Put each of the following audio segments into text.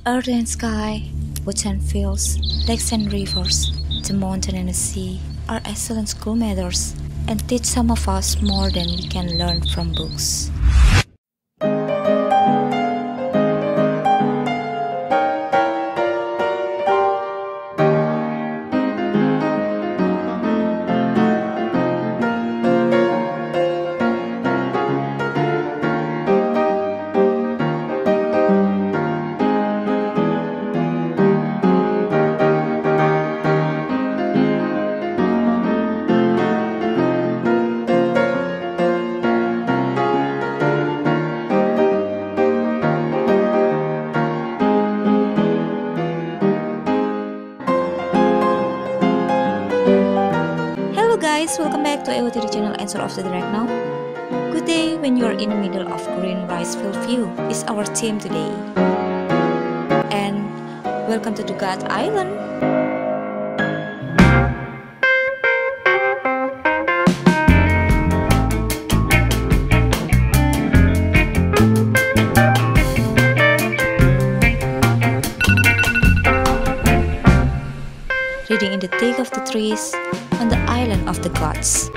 Earth and sky, woods and fields, lakes and rivers, the mountain and the sea are excellent schoolmates and teach some of us more than we can learn from books. Hello guys, welcome back to AOTD channel Answer of the Now. Good day when you are in the middle of green rice field view is our theme today. And welcome to Dugat Island. Reading in the thick of the trees on the island of the gods.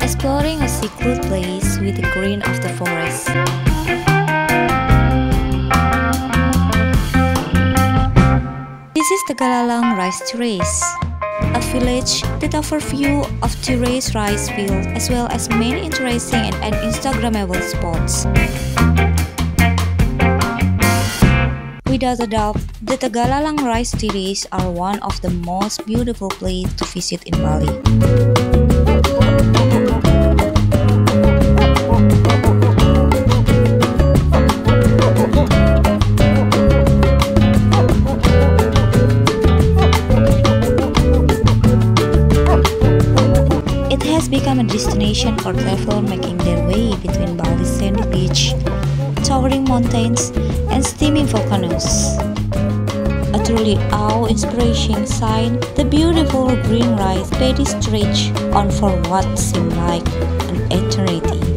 Exploring a secluded place with the green of the forest. This is the Galalang Rice Terrace, a village that offers view of terraced rice fields as well as many interesting and Instagrammable spots. Without a doubt, the Tagalalang Rice Terrace are one of the most beautiful places to visit in Bali. Become a destination for travelers making their way between Bali's sandy beach, towering mountains, and steaming volcanoes. A truly awe-inspiring sight, the beautiful green rice paddy stretch on for what seemed like an eternity.